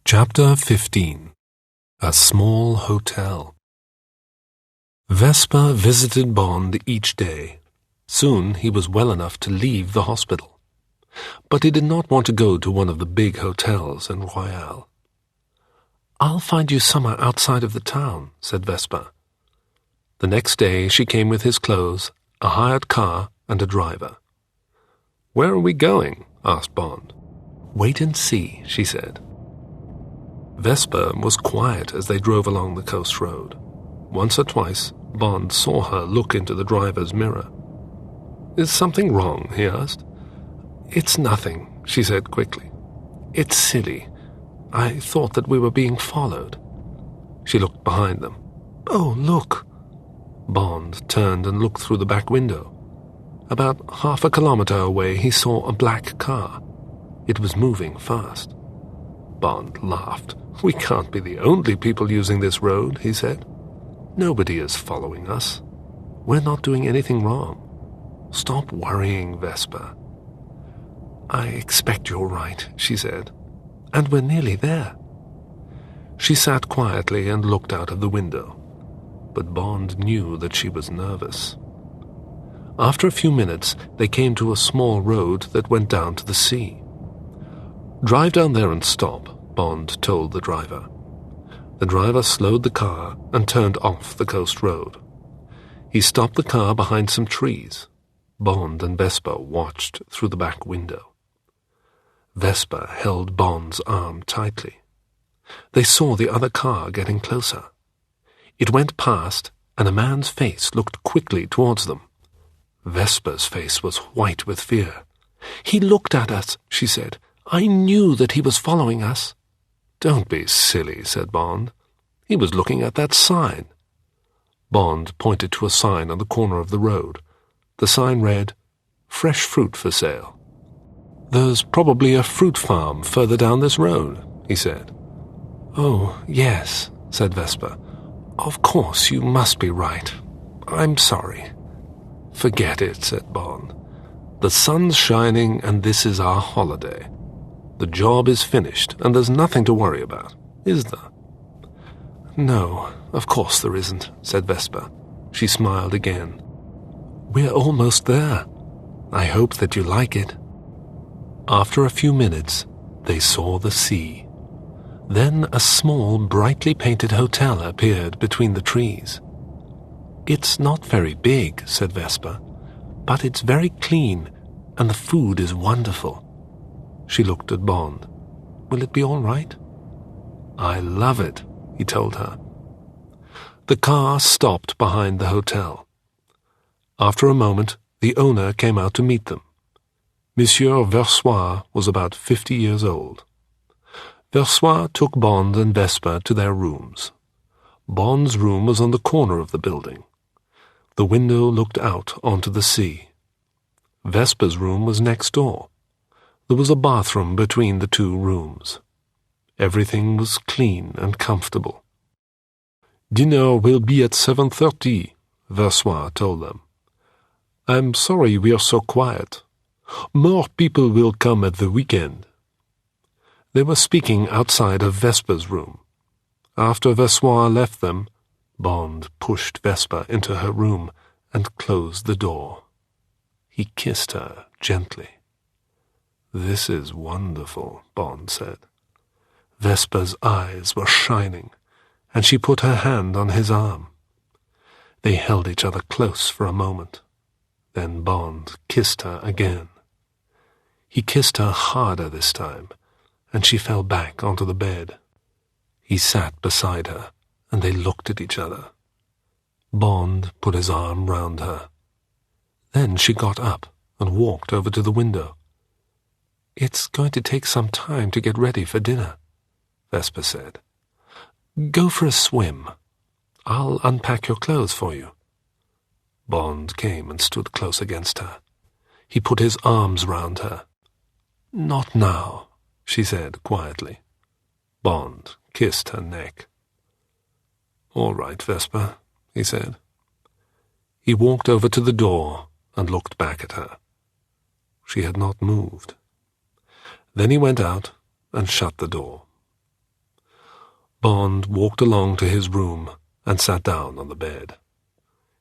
Chapter 15. A Small Hotel. Vesper visited Bond each day. Soon he was well enough to leave the hospital. But he did not want to go to one of the big hotels in Royale. "I'll find you somewhere outside of the town," said Vesper. The next day she came with his clothes, a hired car, and a driver. "Where are we going?" asked Bond. "Wait and see," she said. Vesper was quiet as they drove along the coast road. Once or twice, Bond saw her look into the driver's mirror. "Is something wrong?" he asked. "It's nothing," she said quickly. "It's silly. I thought that we were being followed." She looked behind them. "Oh, look!" Bond turned and looked through the back window. About half a kilometer away he saw a black car. It was moving fast. Bond laughed. "We can't be the only people using this road," he said. "Nobody is following us. We're not doing anything wrong. Stop worrying, Vesper." "I expect you're right," she said. "And we're nearly there." She sat quietly and looked out of the window. But Bond knew that she was nervous. After a few minutes, they came to a small road that went down to the sea. "Drive down there and stop," Bond told the driver. The driver slowed the car and turned off the coast road. He stopped the car behind some trees. Bond and Vesper watched through the back window. Vesper held Bond's arm tightly. They saw the other car getting closer. It went past, and a man's face looked quickly towards them. Vesper's face was white with fear. "He looked at us," she said. "I knew that he was following us." "Don't be silly," said Bond. "He was looking at that sign." Bond pointed to a sign on the corner of the road. The sign read, "Fresh fruit for sale." "There's probably a fruit farm further down this road," he said. "Oh, yes," said Vesper. "Of course, you must be right. I'm sorry." "Forget it," said Bond. "The sun's shining and this is our holiday. The job is finished, and there's nothing to worry about, is there?" "No, of course there isn't," said Vesper. She smiled again. "We're almost there. I hope that you like it." After a few minutes, they saw the sea. Then a small, brightly painted hotel appeared between the trees. "It's not very big," said Vesper, "but it's very clean, and the food is wonderful." She looked at Bond. "Will it be all right?" "I love it," he told her. The car stopped behind the hotel. After a moment, the owner came out to meet them. Monsieur Versoix was about 50 years old. Versoix took Bond and Vesper to their rooms. Bond's room was on the corner of the building. The window looked out onto the sea. Vesper's room was next door. There was a bathroom between the two rooms. Everything was clean and comfortable. "Dinner will be at 7:30, Versoix told them. "I'm sorry we are so quiet. More people will come at the weekend." They were speaking outside of Vesper's room. After Versoix left them, Bond pushed Vesper into her room and closed the door. He kissed her gently. "This is wonderful," Bond said. Vesper's eyes were shining, and she put her hand on his arm. They held each other close for a moment. Then Bond kissed her again. He kissed her harder this time, and she fell back onto the bed. He sat beside her, and they looked at each other. Bond put his arm round her. Then she got up and walked over to the window. "It's going to take some time to get ready for dinner," Vesper said. "Go for a swim. I'll unpack your clothes for you." Bond came and stood close against her. He put his arms round her. "Not now," she said quietly. Bond kissed her neck. "All right, Vesper," he said. He walked over to the door and looked back at her. She had not moved. Then he went out and shut the door. Bond walked along to his room and sat down on the bed.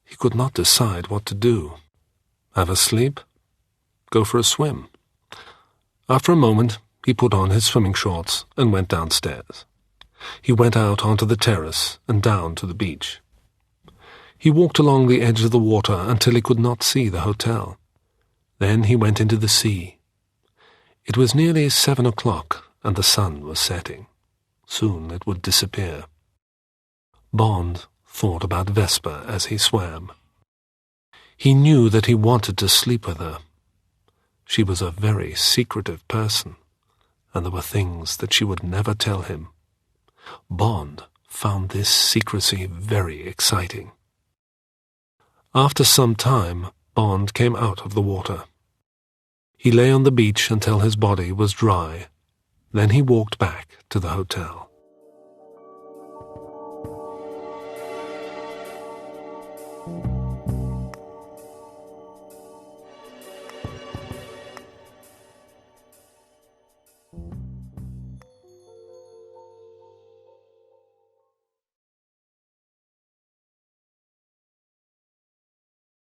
He could not decide what to do. Have a sleep? Go for a swim? After a moment, he put on his swimming shorts and went downstairs. He went out onto the terrace and down to the beach. He walked along the edge of the water until he could not see the hotel. Then he went into the sea. It was nearly 7 o'clock, and the sun was setting. Soon it would disappear. Bond thought about Vesper as he swam. He knew that he wanted to sleep with her. She was a very secretive person, and there were things that she would never tell him. Bond found this secrecy very exciting. After some time, Bond came out of the water. He lay on the beach until his body was dry. Then he walked back to the hotel.